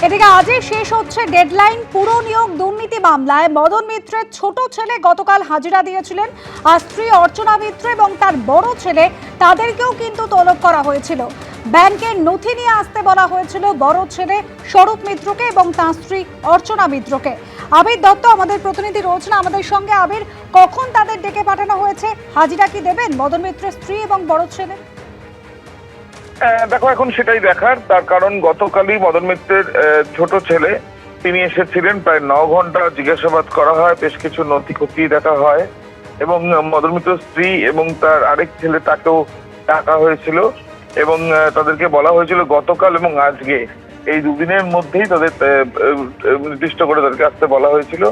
এদিকে আজই শেষ হচ্ছে ডেডলাইন পুর নিয়োগ দুর্নীতি মামলায় মদন মিত্রের ছোট ছেলে গতকাল হাজিরা দিয়েছিলেন। আর স্ত্রী অর্চনা মিত্র এবং তার বড় ছেলে তাদেরকেও কিন্তু তলব করা হয়েছিল। ব্যাংকের নথি নিয়ে আসতে বলা হয়েছিল বড় ছেলে স্বরূপ মিত্রকে এবং তাঁর স্ত্রী অর্চনা মিত্রকে। আবির দত্ত আমাদের প্রতিনিধি রয়েছেন আমাদের সঙ্গে। আবির, কখন তাদের ডেকে পাঠানো হয়েছে? হাজিরা কি দেবেন মদন মিত্রের স্ত্রী এবং বড় ছেলে? দেখো, এখন সেটাই দেখার। তার কারণ গতকালই মদন মিত্রের ছোট ছেলে তিনি এসেছিলেন, প্রায় 9 ঘন্টা জিজ্ঞাসাবাদ করা হয়, বেশ কিছু নথি খতিয়ে দেখা হয় এবং মদন মিত্রের স্ত্রী এবং তার আরেক ছেলে তাকেও ডাকা হয়েছিল এবং তাদেরকে বলা হয়েছিল গতকাল এবং আজকে এই দুদিনের মধ্যেই তাদের নির্দিষ্ট করে তাদেরকে আসতে বলা হয়েছিল।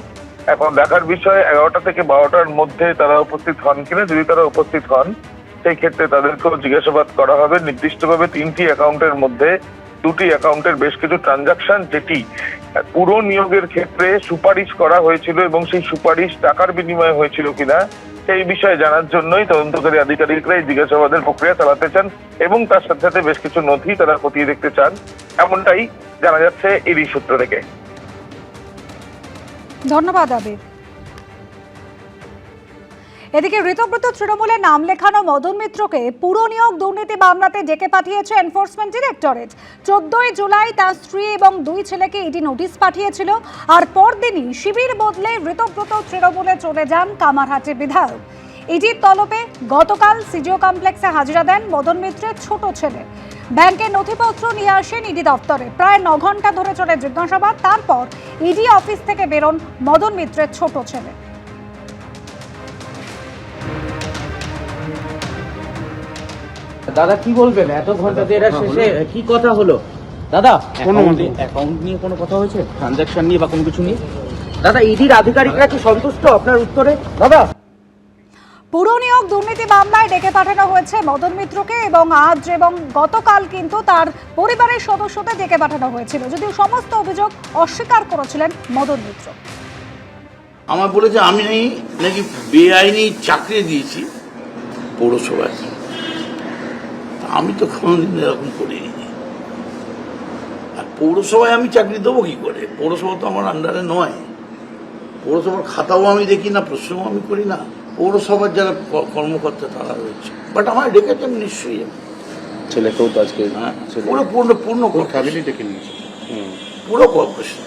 এখন দেখার বিষয় 11টা থেকে 12টার মধ্যে তারা উপস্থিত হন কিনা। যদি তারা উপস্থিত হন সেই ক্ষেত্রে তাদেরকেও জিজ্ঞাসাবাদ করা হবে। নির্দিষ্টভাবে 3টি অ্যাকাউন্টের মধ্যে 2টি অ্যাকাউন্টের বেশ কিছু ট্রানজাকশন যেটি পুরো নিয়োগের ক্ষেত্রে সুপারিশ করা হয়েছিল এবং সেই সুপারিশ টাকার বিনিময়ে হয়েছিল কিনা সেই বিষয়ে জানার জন্যই তদন্তকারী আধিকারিকরা এই জিজ্ঞাসাবাদের প্রক্রিয়া চালাতে চান এবং তার সাথে সাথে বেশ কিছু নথি তারা খতিয়ে দেখতে চান, এমনটাই জানা যাচ্ছে এরই সূত্র থেকে। ধন্যবাদ আবির। এদিকে ঋতব্রত তৃণমূলের নাম লেখানো মদন মিত্রকে পুর নিয়োগ দুর্নীতি মামলাতে ডেকে পাঠিয়েছে এনফোর্সমেন্ট ডিরেক্টরেট। 14ই জুলাই তার স্ত্রী এবং 2 ছেলেকে ইডি নোটিশ পাঠিয়েছিল। আর পরদিনই শিবির বদলে ঋতব্রত তৃণমূলে চলে যান কামারহাটি বিধায়ক। ইডির তলবে গতকাল সিজিও কমপ্লেক্সে হাজিরা দেন মদন মিত্রের ছোট ছেলে। ব্যাংকের নথিপত্র নিয়ে আসেন ইডি দপ্তরে। প্রায় 9 ঘন্টা ধরে চলে জিজ্ঞাসাবাদ। তারপর ইডি অফিস থেকে বেরোন মদন মিত্রের ছোট ছেলে। দাদা কি বলবেন? এত ঘন্টা দিয়ে শেষে কি কথা হলো দাদা? অ্যাকাউন্ট নিয়ে কোনো কথা হয়েছে? ট্রানজাকশন নিয়ে বা কোনো কিছু নিয়ে? দাদা ইডির আধিকারিকরা কি সন্তুষ্ট আপনার উত্তরে? দাদা পুর নিয়োগ দুর্নীতি মামলায় ডেকে পাঠানো হয়েছে মদন মিত্রকে এবং আজ এবং গতকাল কিন্তু তার পরিবারের সদস্যদের ডেকে পাঠানো হয়েছিল, যদিও সমস্ত অভিযোগ অস্বীকার করেছিলেন মদন মিত্র। আমার বলেছে আমি নাকি বেআইনি চাকরি দিয়েছি পৌরসভায়। আমি তো কোনোদিন এরকম করিনি। আর পৌরসভায় আমি চাকরি দেবো কি করে? পৌরসভা তো আমার আন্ডারে নয়। পৌরসভার খাতাও আমি দেখি না, প্রশ্নও আমি করি না। পৌরসভার যারা কর্মকর্তা তারা রয়েছে, বাট আমার ডেকেছেন নিশ্চয়ই। ছেলেকেও তো আজকে পূর্ণ ফ্যামিলি ডেকে নিয়েছে, পুরো কর্পোরেশন।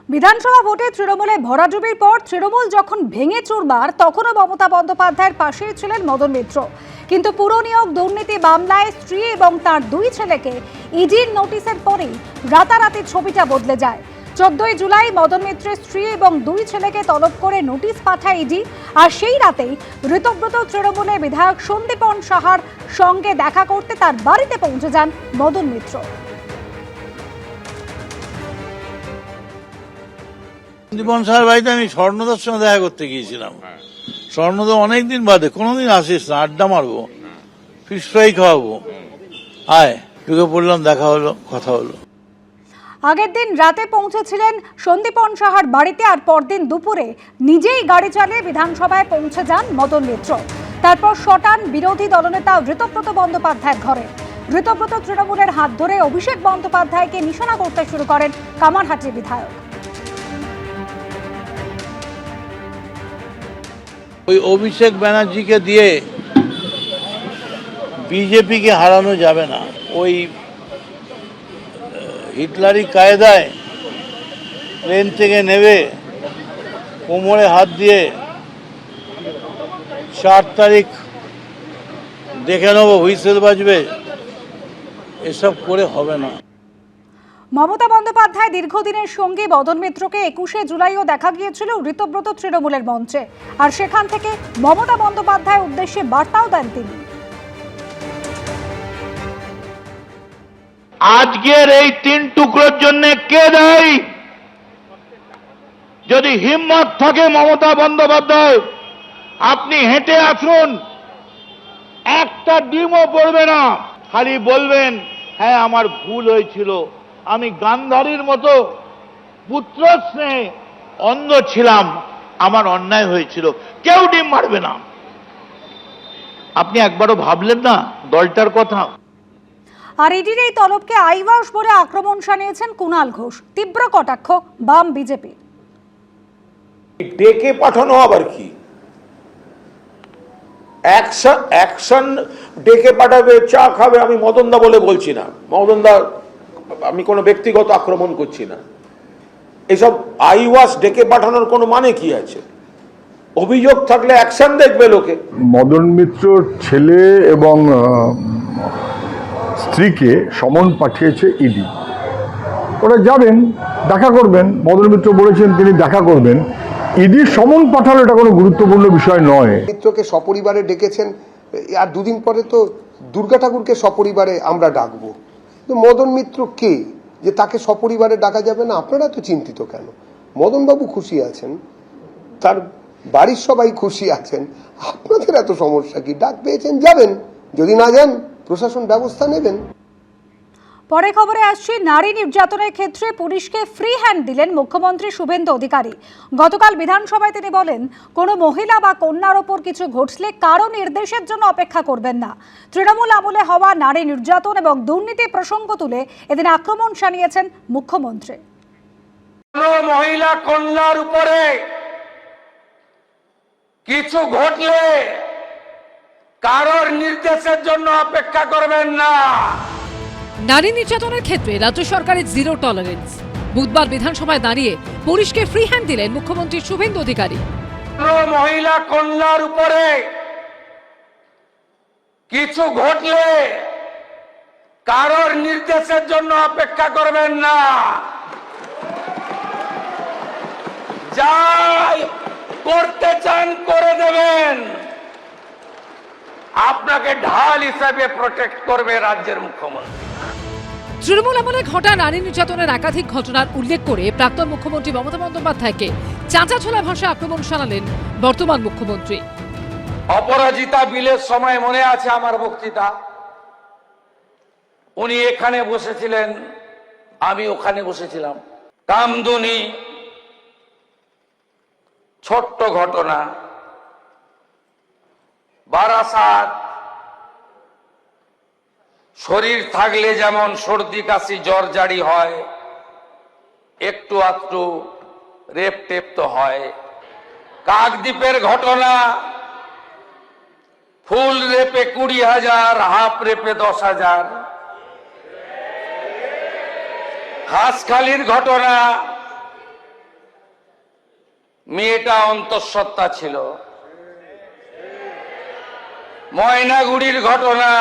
বিধানসভা ভোটে তৃণমূলে ভরাডুবির পর তৃণমূল যখন ভেঙে চুরমার, তখনও মমতা বন্দ্যোপাধ্যায়ের পাশেই ছিলেন মদন মিত্র। কিন্তু পুর নিয়োগ দুর্নীতি মামলায় স্ত্রী এবং তার 2 ছেলেকে ইডির নোটিশের পরেই রাতারাতি ছবিটা বদলে যায়। 14ই জুলাই মদন মিত্রের স্ত্রী এবং 2 ছেলেকে তলব করে নোটিশ পাঠায় ইডি। আর সেই রাতেই ঋতব্রত তৃণমূলের বিধায়ক সন্দীপন সাহার সঙ্গে দেখা করতে তার বাড়িতে পৌঁছে যান মদন মিত্র। সন্দীপন সাহের বাড়িতে আমি স্বর্ণদার সঙ্গে দেখা করতে গিয়েছিলাম। স্বর্ণদা অনেকদিন বাদে, কোনোদিন আসিস না, আড্ডা মারবো, ফিশ ফ্রাই খাওয়াবো, আয়। ঢুকে পড়লাম, দেখা হলো, কথা হলো। আগের দিন রাতে পৌঁছেছিলেন সন্দীপন সাহার বাড়িতে, আর পরদিন দুপুরে নিজেই গাড়ি চালিয়ে বিধানসভায় পৌঁছে যান মদন মিত্র। তারপর শটান বিরোধী দলনেতা ঋতব্রত বন্দ্যোপাধ্যায়ের ঘরে। ঋতব্রত তৃণমূলের হাত ধরে অভিষেক বন্দ্যোপাধ্যায়কে নিশানা করতে শুরু করেন কামারহাটি বিধায়ক। ওই অভিষেক ব্যানার্জিকে দিয়ে বিজেপিকে হারানো যাবে না। ওই হিটলারি কায়দায় প্লেন থেকে নেবে, কোমরে হাত দিয়ে 4 তারিখ দেখে নেবো, হুইসেল বাজবে, এসব করে হবে না। মমতা বন্দ্যোপাধ্যায় দীর্ঘদিনের সঙ্গী মদন মিত্রকে 21শে জুলাইও দেখা গিয়েছিল ঋতব্রত তৃণমূলের মঞ্চে। আর সেখান থেকে মমতা বন্দ্যোপাধ্যায়ের উদ্দেশ্যে বার্তাও দেন তিনি। আজকের এই 3 টুকরোর জন্য কে দায়ী? যদি হিম্মত থাকে মমতা বন্দ্যোপাধ্যায়, আপনি হেঁটে আসুন, একটা ডিমও পড়বে না, খালি বলবেন হ্যাঁ আমার ভুল হয়েছিল, আমি গান্ধারীর মতো পুত্র স্নেহে অন্ধ ছিলাম, আমার অন্যায় হয়েছিল। কেউ ডিম মারবে না। আপনি একবারও ভাবলেন না দলটার কথা? আর ইডির এই তলবকে আইওয়াস বলে আক্রমণ শানিয়েছেন কুণাল ঘোষ। তীব্র কটাক্ষ বাম বিজেপি। ডেকে পাঠানো আবার কি? অ্যাকশন ডেকে পাঠাবে, চা খাবে। আমি মদনদা বলে বলছি না, মদনদা আমি কোনো ব্যক্তিগত আক্রমণ করছি না। এইসব আইওয়াস ডেকে পাঠানোর কোনো মানে কি আছে? অভিযোগ থাকলে অ্যাকশন দেখবে লোকে। মদন মিত্রর ছেলে এবং স্ত্রীকে সমন পাঠিয়েছে ইডি। ওরা যাবেন, দেখা করবেন। মদন মিত্র বলেছেন তিনি দেখা করবেন। ইডির সমন পাঠানো এটা কোনো গুরুত্বপূর্ণ বিষয় নয়। মিত্রকে সপরিবারে ডেকেছেন, আর দুদিন পরে তো দুর্গা ঠাকুরকে সপরিবারে আমরা ডাকবো। তো মদন মিত্র কে যে তাকে সপরিবারে ডাকা যাবে না? আপনারা তো চিন্তিত কেন? মদনবাবু খুশি আছেন, তার বাড়ির সবাই খুশি আছেন, আপনাদের এত সমস্যা কি? ডাক পেয়েছেন, যাবেন। যদি না যান প্রশাসন ব্যবস্থা নেবেন। পরে খবরে আসছি, নারী নির্যাতনের ক্ষেত্রে পুলিশকে ফ্রি হ্যান্ড দিলেন মুখ্যমন্ত্রী শুভেন্দু অধিকারী। গতকাল বিধানসভায় তিনি বলেন, কোনো মহিলা বা কন্যার ওপর কিছু ঘটলে কারো নির্দেশের জন্য অপেক্ষা করবেন না। তৃণমূল আমলে হওয়া নারী নির্যাতন এবং দুর্নীতি প্রসঙ্গ তুলে এদিন আক্রমণ শানিয়েছেন মুখ্যমন্ত্রী। কোনো মহিলা কন্যার উপরে কিছু ঘটলে কারোর নির্দেশের জন্য অপেক্ষা করবেন না। নারী নির্যাতনের ক্ষেত্রে রাজ্য সরকারের জিরো টলারেন্স। বুধবার বিধানসভায় দাঁড়িয়ে পুলিশকে ফ্রি হ্যান্ড দিলেন মুখ্যমন্ত্রী শুভেন্দু অধিকারী। কোনো মহিলা কন্যার উপরে কিছু ঘটলে কারোর নির্দেশের জন্য অপেক্ষা করবেন না। যাই করতে চান করে দেবেন। আপনাকে ঢাল হিসাবে প্রোটেক্ট করবে রাজ্যের মুখ্যমন্ত্রী। তৃণমূল আমলে ঘটা নারী নির্যাতনের একাধিক ঘটনার উল্লেখ করে প্রাক্তন মুখ্যমন্ত্রী মমতা বন্দ্যোপাধ্যায়কে চাঁচাছোলা ভাষায় আক্রমণ শানালেন বর্তমান মুখ্যমন্ত্রী। অপরাজিতা বিলের সময় মনে আছে আমার বক্তৃতা, উনি এখানে বসেছিলেন, আমি ওখানে বসেছিলাম। কামদুনি ছোট্ট ঘটনা, বারাসাত শরীর থাকলে যেমন সর্দি কাশি জ্বর জারি হয়, একটু আধটু রেপ টেপ তো হয়। কাকদ্বীপের ঘটনা, ফুল রেপে 20,000, হাফ রেপে 10,000। হাঁসখালির ঘটনা, মেয়েটা অন্তঃসত্ত্বা ছিল। ময়নাগুড়ির ঘটনা,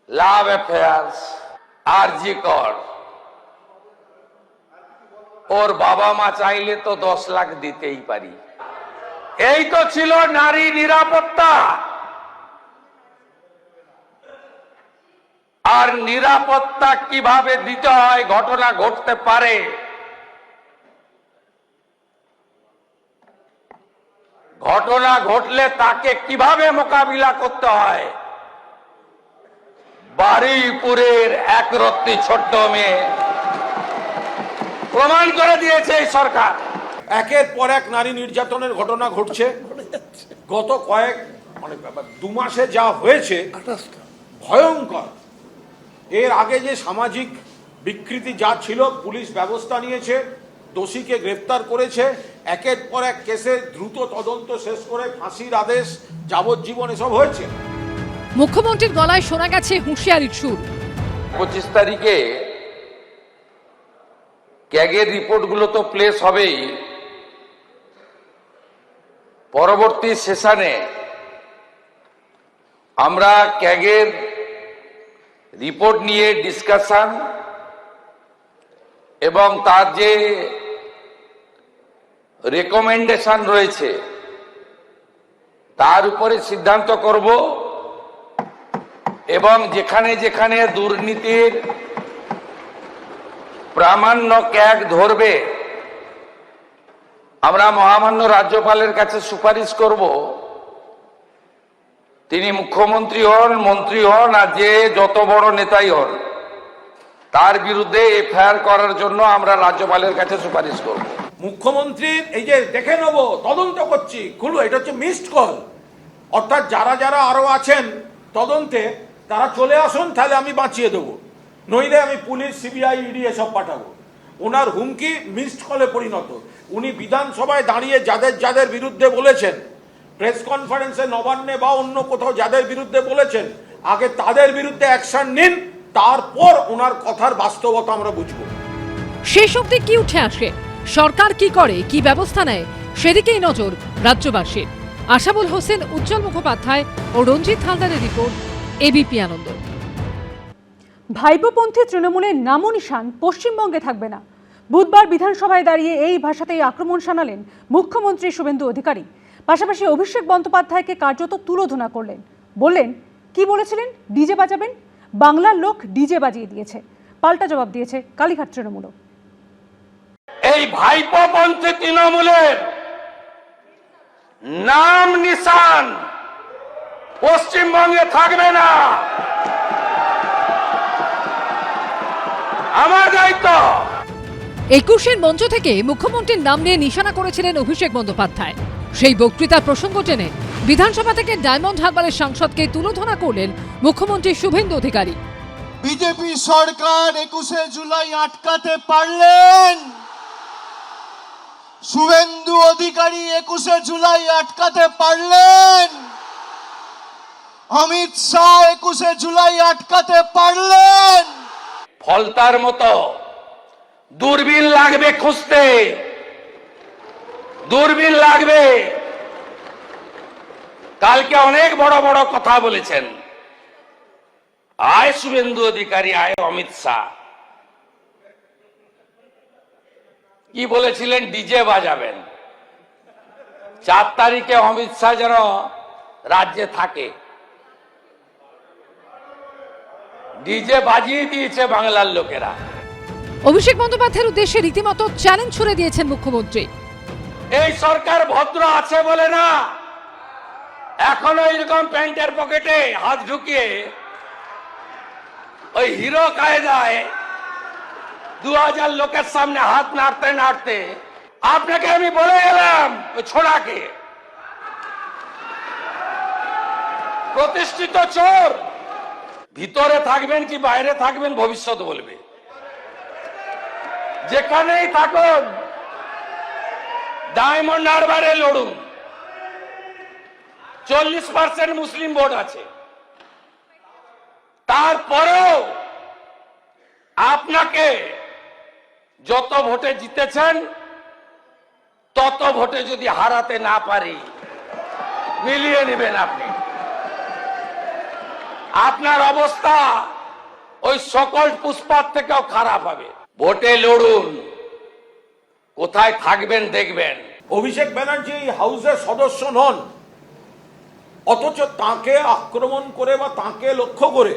লাভ অ্যাফেয়ার্স। আরজি কর, ওর বাবা মা চাইলে তো 10 লাখ দিতেই পারি। এই তো ছিল নারী নিরাপত্তা। আর নিরাপত্তা কিভাবে দিতে হয়, ঘটনা ঘটতে পারে, ঘটনা ঘটলে তাকে কিভাবে মোকাবিলা করতে হয়, বারুইপুরের একরত্তি ছোট্ট মেয়ে প্রমাণ করে দিয়েছে এই সরকার। একের পর এক নারী নির্যাতনের ঘটনা ঘটছে। গত মানে 2 মাসে যা হয়েছে ভয়ঙ্কর। এর আগে যে সামাজিক বিকৃতি যা ছিল, পুলিশ ব্যবস্থা নিয়েছে, দোষীকে গ্রেফতার করেছে, একের পর এক কেসে দ্রুত তদন্ত শেষ করে ফাঁসির আদেশ, যাবজ্জীবন এসব হয়েছে। মুখ্যমন্ত্রীর গলায় শোনা গেছে হুঁশিয়ারির সুর। 25 তারিখে ক্যাগের রিপোর্টগুলো তো প্লেস হবেই। পরবর্তী সেশনে আমরা ক্যাগের রিপোর্ট নিয়ে ডিসকাশন এবং তার যে রেকমেন্ডেশন রয়েছে তার উপরে সিদ্ধান্ত করব, এবং যেখানে যেখানে দুর্নীতির প্রামাণ্য ক্যাগ ধরবে আমরা মহামান্য রাজ্যপালের কাছে সুপারিশ করব, তিনি মুখ্যমন্ত্রী হন, মন্ত্রী হন, আর যে যত বড় নেতাই হন, তার বিরুদ্ধে এফআইআর করার জন্য আমরা রাজ্যপালের কাছে সুপারিশ করব। মুখ্যমন্ত্রীর এই যে দেখে নেব, তদন্ত করছি, খুলো, এটা হচ্ছে মিসড কল। অর্থাৎ যারা যারা আরো আছেন তদন্তে তারা চলে আসুন, তাহলে আমি বাঁচিয়ে দেবো, নইলে আমি পুলিশ, সিবিআই, ইডি এসব পাঠাবো। ওনার হুমকি মিসড কলে পরিণত। উনি বিধানসভায় দাঁড়িয়ে যাদের যাদের বিরুদ্ধে বলেছেন, প্রেস কনফারেন্সে, নবান্নে বা অন্য কোথাও যাদের বিরুদ্ধে বলেছেন, আগে তাদের বিরুদ্ধে অ্যাকশন নিন, তারপর ওনার কথার বাস্তবতা আমরা বুঝবো। শেষ অবধি কি উঠে আসে, সরকার কি করে, কি ব্যবস্থা নেয়, সেদিকেই নজর রাজ্যবাসীর। আশাবুল হোসেন, উজ্জ্বল মুখোপাধ্যায় ও রঞ্জিত হালদারের রিপোর্ট, এবিপি আনন্দ। ভাইপোপন্থী তৃণমূলের নামও নিশান পশ্চিমবঙ্গে থাকবে না। বুধবার বিধানসভায় দাঁড়িয়ে এই ভাষাতেই আক্রমণ শানালেন মুখ্যমন্ত্রী শুভেন্দু অধিকারী। পাশাপাশি অভিষেক বন্দ্যোপাধ্যায়কে কার্যত তুলোধনা করলেন। বললেন, কি বলেছিলেন? ডিজে বাজাবেন? বাংলার লোক ডিজে বাজিয়ে দিয়েছে। পাল্টা জবাব দিয়েছে কালীঘাট তৃণমূল। এই ভাইপোপন্থী তৃণমূলের নাম নিশান পশ্চিমবঙ্গে থাকবে না। আমার দায়িত্ব। 21-এর মঞ্চ থেকে মুখ্যমন্ত্রীর নাম নিয়ে নিশানা করেছিলেন অভিষেক বন্দ্যোপাধ্যায়। সেই বক্তৃতার প্রসঙ্গ টেনে বিধানসভা থেকে ডায়মন্ড হারবারের সাংসদকে তুলোধনা করলেন মুখ্যমন্ত্রী শুভেন্দু অধিকারী। বিজেপি সরকার 21শে জুলাই আটকাতে পারলেন, শুভেন্দু অধিকারী 21শে জুলাই আটকাতে পারলেন, অমিত শাহ 21শে জুলাই আটকাতে পারলেন। ফলতার মতো দূরবীন লাগবে খুঁজতে, দূরবীন লাগবে। কালকে অনেক বড় বড় কথা বলেছেন, আয় শুভেন্দু অধিকারী, আয় অমিত শাহ। কি বলেছিলেন? ডিজে বাজাবেন। 4 তারিখে অমিত শাহ যেন রাজ্যে থাকে। ডিজে বাজিয়ে দিয়েছে বাংলার লোকেরা। অভিষেক বন্দ্যোপাধ্যায়ের উদ্দেশ্যে রীতিমতো চ্যালেঞ্জ ছুড়ে দিয়েছেন মুখ্যমন্ত্রী। এই সরকার ভদ্র আছে বলে না এখনো এরকম প্যান্টের পকেটে হাত ঢুকিয়ে ওই হিরো কায়দায় 2000 লোকের সামনে হাত নাড়তে নাড়তে আপনাকে আমি বলে গেলাম, ওই ছোড়াকে প্রতিষ্ঠিত চোর। ভিতরে থাকবেন কি বাইরে থাকবেন ভবিষ্যৎ বলবে। যেখানেই থাকুন ডায়মন্ড হারবারে লড়ুন। 40% মুসলিম ভোট আছে, তারপরেও আপনাকে যত ভোটে জিতেছেন তত ভোটে যদি হারাতে না পারি মিলিয়ে নেবেন আপনি। আপনার অবস্থা ওই সকল পুষ্পার থেকেও খারাপ হবে। ভোটে লড়ুন, কোথায় থাকবেন দেখবেন। অভিষেক ব্যানার্জি এই হাউসের সদস্য নন, অথচ তাকে আক্রমণ করে বা তাকে লক্ষ্য করে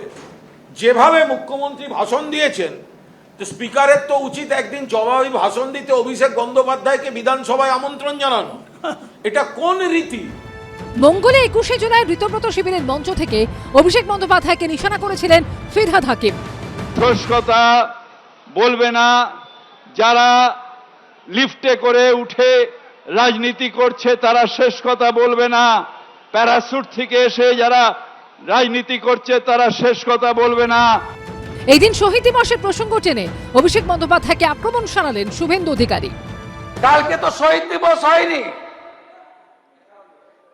যেভাবে মুখ্যমন্ত্রী ভাষণ দিয়েছেন, তো স্পিকারের তো উচিত একদিন জবাবি ভাষণ দিতে অভিষেক বন্দ্যোপাধ্যায়কে বিধানসভায় আমন্ত্রণ জানানো। এটা কোন রীতি? মঙ্গলে 21শে জুলাই ঋতব্রত শিবিরের মঞ্চ থেকে অভিষেক বন্দ্যোপাধ্যায়কে নিশানা করেছিলেন ফিরহাদ হাকিম। ঠোস কথা বলবে না, যারা লিফটে করে উঠে রাজনীতি করছে তারা শেষ কথা বলবে না, প্যারাসুট থেকে এসে যারা রাজনীতি করছে তারা শেষ কথা বলবে না। এই দিন শহীদ দিবসের প্রসঙ্গ টেনে অভিষেক বন্দ্যোপাধ্যায়কে আক্রমণ শানালেন শুভেন্দু অধিকারী। কালকে তো শহীদ দিবস হয়নি।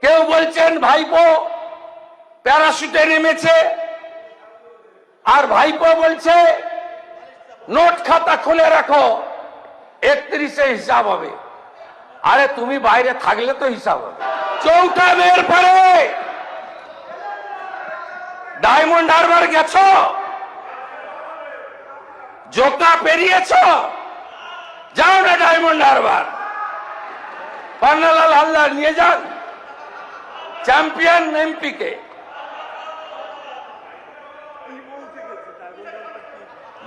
কেউ বলছেন ভাইপো প্যারাশুটে নেমেছে, আর ভাইপো বলছে নোট খাতা খুলে রাখো, 31-এ হিসাব হবে। আরে তুমি বাইরে থাকলে তো হিসাব হবে। চৌঠা মেয়ের পরে ডায়মন্ড হারবার গেছো, জোকা পেরিয়েছ, যাও না ডায়মন্ড হারবার। পান্নালাল হালদার নিয়ে যান চ্যাম্পিয়ন এমপি কে,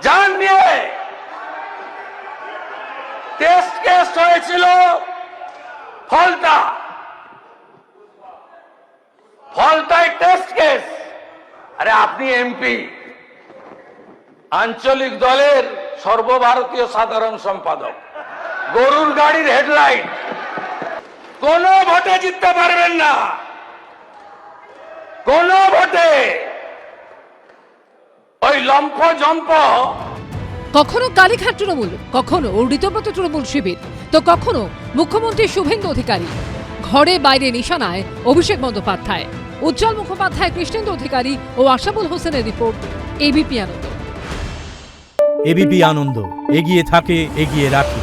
যান নিয়ে। টেস্ট কেস হয়েছিল ফলতায় টেস্ট কেস। আরে আপনি এমপি, আঞ্চলিক দলের সর্বভারতীয় সাধারণ সম্পাদক, গরুর গাড়ির হেডলাইট, কোন ভোটে জিততে পারবেন না, কোন ভোটে। ওই লম্ফ জম্প কখনো কালীঘাট তৃণমূল, কখনো ঋতব্রত তৃণমূল শিবির, তো কখনো মুখ্যমন্ত্রী শুভেন্দু অধিকারী। ঘরে বাইরে নিশানায় অভিষেক বন্দ্যোপাধ্যায়। উজ্জ্বল মুখোপাধ্যায়, কৃষ্ণেন্দু অধিকারী ও আশাবুল হোসেনের রিপোর্ট, এবিপি আনন্দ। এবিপি আনন্দ, এগিয়ে থাকে, এগিয়ে রাখে।